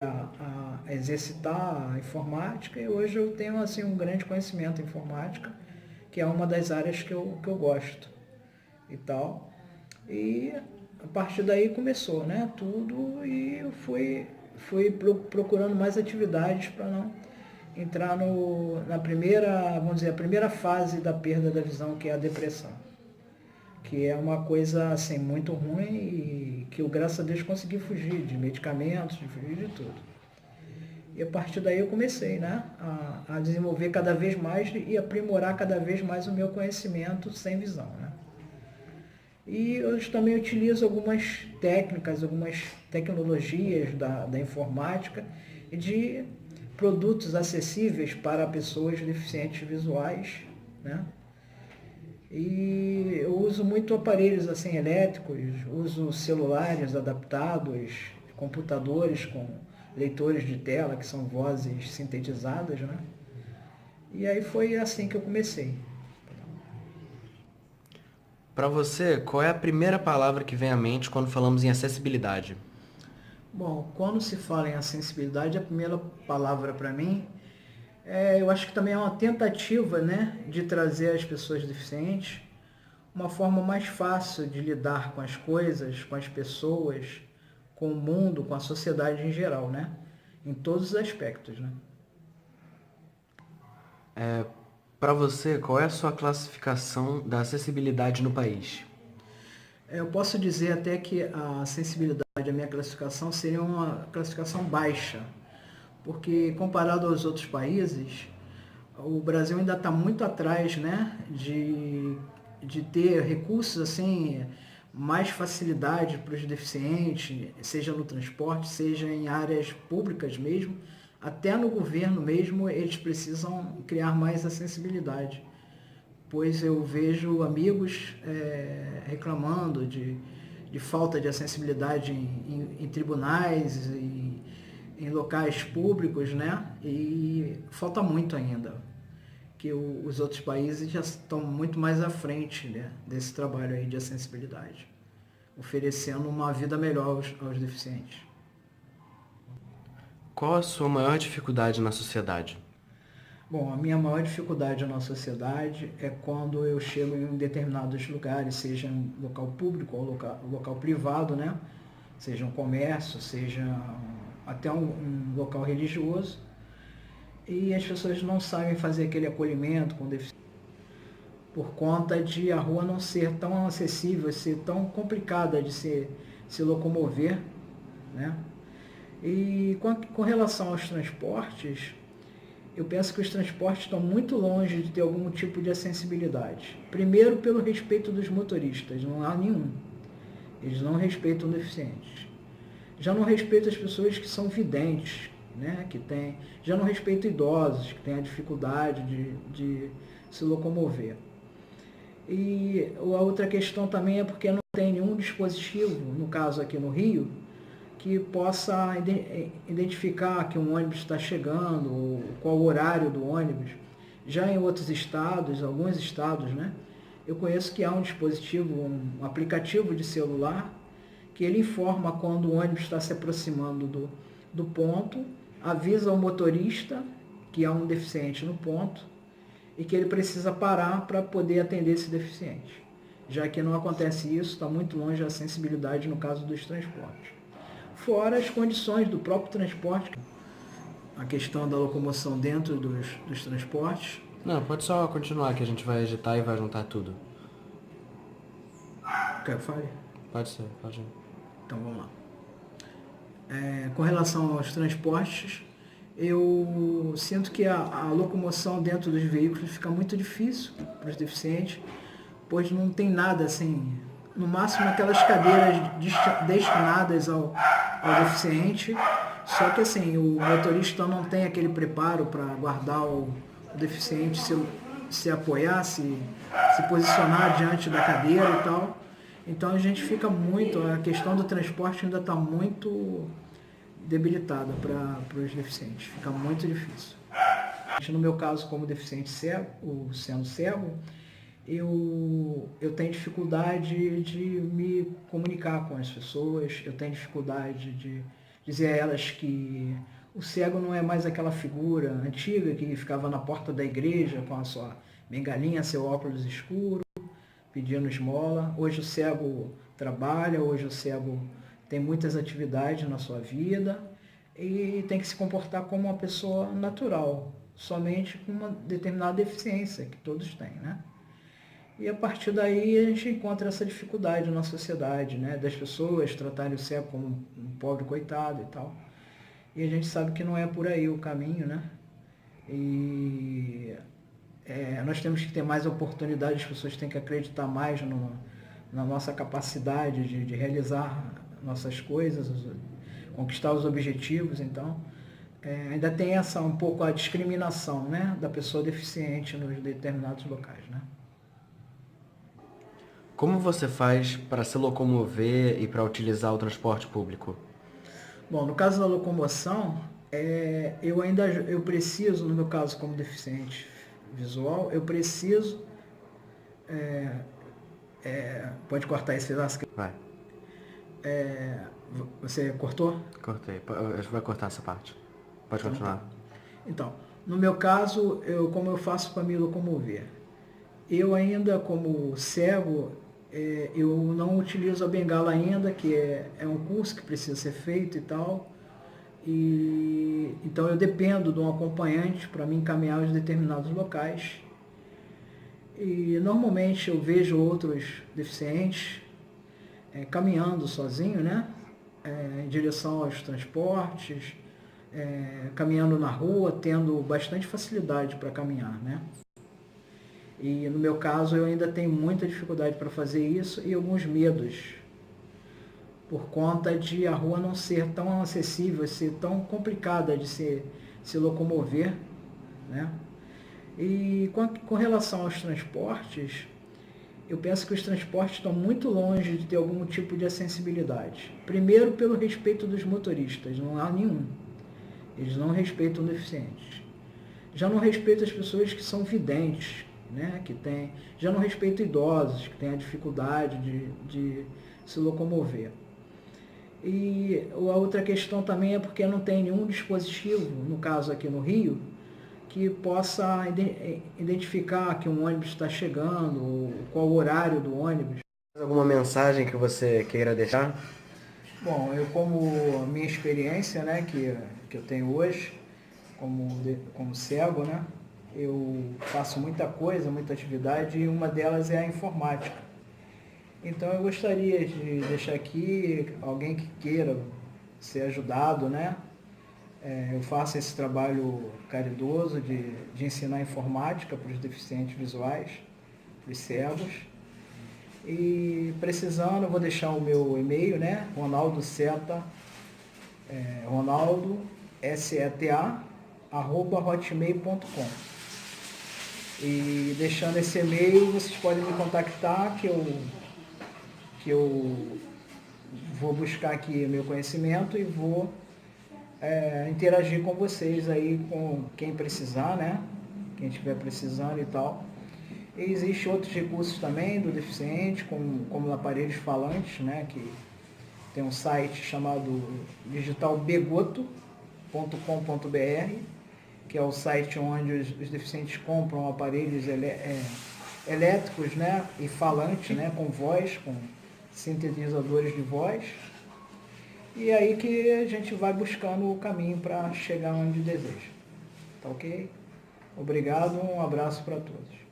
a exercitar a informática e hoje eu tenho assim um grande conhecimento em informática, que é uma das áreas que eu gosto e tal. E a partir daí começou, né, tudo e eu fui procurando mais atividades para não entrar na primeira, vamos dizer, a primeira fase da perda da visão, que é a depressão, que é uma coisa assim muito ruim e que eu, graças a Deus, consegui fugir de medicamentos, de fugir de tudo. E a partir daí eu comecei, né, a desenvolver cada vez mais e aprimorar cada vez mais o meu conhecimento sem visão, né. E hoje também utilizo algumas técnicas, algumas tecnologias da informática e de produtos acessíveis para pessoas deficientes visuais, né? E eu uso muito aparelhos assim elétricos, uso celulares adaptados, computadores com leitores de tela, que são vozes sintetizadas, né? E aí foi assim que eu comecei. Para você, qual é a primeira palavra que vem à mente quando falamos em acessibilidade? Bom, quando se fala em acessibilidade, a primeira palavra para mim, eu acho que também é uma tentativa, né, de trazer às pessoas deficientes uma forma mais fácil de lidar com as coisas, com as pessoas, com o mundo, com a sociedade em geral, né? Em todos os aspectos, né? Para você, qual é a sua classificação da acessibilidade no país? Eu posso dizer até que a sensibilidade, a minha classificação, seria uma classificação baixa, porque comparado aos outros países, o Brasil ainda está muito atrás, né, de ter recursos assim, mais facilidade para os deficientes, seja no transporte, seja em áreas públicas mesmo, até no governo mesmo eles precisam criar mais acessibilidade, pois eu vejo amigos reclamando de falta de acessibilidade em tribunais e em locais públicos, né? E falta muito ainda, que os outros países já estão muito mais à frente, né, desse trabalho aí de acessibilidade, oferecendo uma vida melhor aos deficientes. Qual a sua maior dificuldade na sociedade? Bom, a minha maior dificuldade na sociedade é quando eu chego em determinados lugares, seja um local público ou local privado, né? Seja um comércio, seja até um local religioso, e as pessoas não sabem fazer aquele acolhimento com deficiência, por conta de a rua não ser tão acessível, ser tão complicada de se locomover, né? E com relação aos transportes, eu penso que os transportes estão muito longe de ter algum tipo de acessibilidade. Primeiro, pelo respeito dos motoristas, não há nenhum. Eles não respeitam deficientes. Já não respeitam as pessoas que são videntes, né? Já não respeitam idosos, que têm a dificuldade de se locomover. E a outra questão também é porque não tem nenhum dispositivo, no caso aqui no Rio, que possa identificar que um ônibus está chegando, ou qual o horário do ônibus. Já em outros estados, alguns estados, né, eu conheço que há um dispositivo, um aplicativo de celular, que ele informa quando o ônibus está se aproximando do ponto, avisa ao motorista que há um deficiente no ponto e que ele precisa parar para poder atender esse deficiente. Já que não acontece isso, está muito longe a sensibilidade no caso dos transportes. Fora as condições do próprio transporte, a questão da locomoção dentro dos transportes. Não, pode só continuar que a gente vai agitar e vai juntar tudo. Quer que eu fale? Pode ser, pode ir. Então vamos lá. Com relação aos transportes, eu sinto que a locomoção dentro dos veículos fica muito difícil para os deficientes, pois não tem nada assim, no máximo aquelas cadeiras destinadas ao deficiente, só que assim, o motorista não tem aquele preparo para guardar o deficiente, se apoiar, se posicionar diante da cadeira e tal. Então a gente fica muito, a questão do transporte ainda está muito debilitada para os deficientes, fica muito difícil. No meu caso, como deficiente cego, ou sendo cego, eu tenho dificuldade de me comunicar com as pessoas, eu tenho dificuldade dizer a elas que o cego não é mais aquela figura antiga que ficava na porta da igreja com a sua bengalinha, seu óculos escuro, pedindo esmola. Hoje o cego trabalha, hoje o cego tem muitas atividades na sua vida e tem que se comportar como uma pessoa natural, somente com uma determinada deficiência que todos têm, né? E a partir daí a gente encontra essa dificuldade na sociedade, né? Das pessoas tratarem o cego como um pobre coitado e tal. E a gente sabe que não é por aí o caminho, né? E nós temos que ter mais oportunidades, as pessoas têm que acreditar mais na nossa capacidade de realizar nossas coisas, conquistar os objetivos. Então, ainda tem um pouco a discriminação, né, da pessoa deficiente nos determinados locais, né? Como você faz para se locomover e para utilizar o transporte público? Bom, no caso da locomoção, eu preciso, no meu caso como deficiente visual, eu preciso... pode cortar esse pedaço? Vai. Você cortou? Cortei. Vai cortar essa parte. Pode continuar. Então, no meu caso, como eu faço para me locomover? Eu ainda, como cego, eu não utilizo a bengala ainda, que é um curso que precisa ser feito e tal. Então eu dependo de um acompanhante para me encaminhar aos determinados locais. E normalmente eu vejo outros deficientes caminhando sozinho, né? Em direção aos transportes, caminhando na rua, tendo bastante facilidade para caminhar, né? E no meu caso eu ainda tenho muita dificuldade para fazer isso e alguns medos, por conta de a rua não ser tão acessível, ser tão complicada de se locomover, né? E com relação aos transportes, eu penso que os transportes estão muito longe de ter algum tipo de acessibilidade. Primeiro, pelo respeito dos motoristas, não há nenhum. Eles não respeitam deficientes. Já não respeitam as pessoas que são videntes, né? Já não respeitam idosos, que têm a dificuldade de se locomover. E a outra questão também é porque não tem nenhum dispositivo, no caso aqui no Rio, que possa identificar que um ônibus está chegando, ou qual o horário do ônibus. Alguma mensagem que você queira deixar? Bom, como a minha experiência, né, que eu tenho hoje, como cego, né, eu faço muita coisa, muita atividade, e uma delas é a informática. Então eu gostaria de deixar aqui alguém que queira ser ajudado, né? Eu faço esse trabalho caridoso de ensinar informática para os deficientes visuais, para os cegos. E precisando, eu vou deixar o meu e-mail, né? Ronaldo Seta, Ronaldo, SETA, @hotmail.com. E deixando esse e-mail, vocês podem me contactar, que eu vou buscar aqui meu conhecimento e vou interagir com vocês aí, com quem precisar, né? Quem estiver precisando e tal. E existem outros recursos também do deficiente, como aparelhos falantes, né? Que tem um site chamado digitalbegoto.com.br, que é o site onde os deficientes compram aparelhos elétricos, né? E falantes, né? Com voz, com sintetizadores de voz. E aí que a gente vai buscando o caminho para chegar onde deseja. Tá ok? Obrigado, um abraço para todos.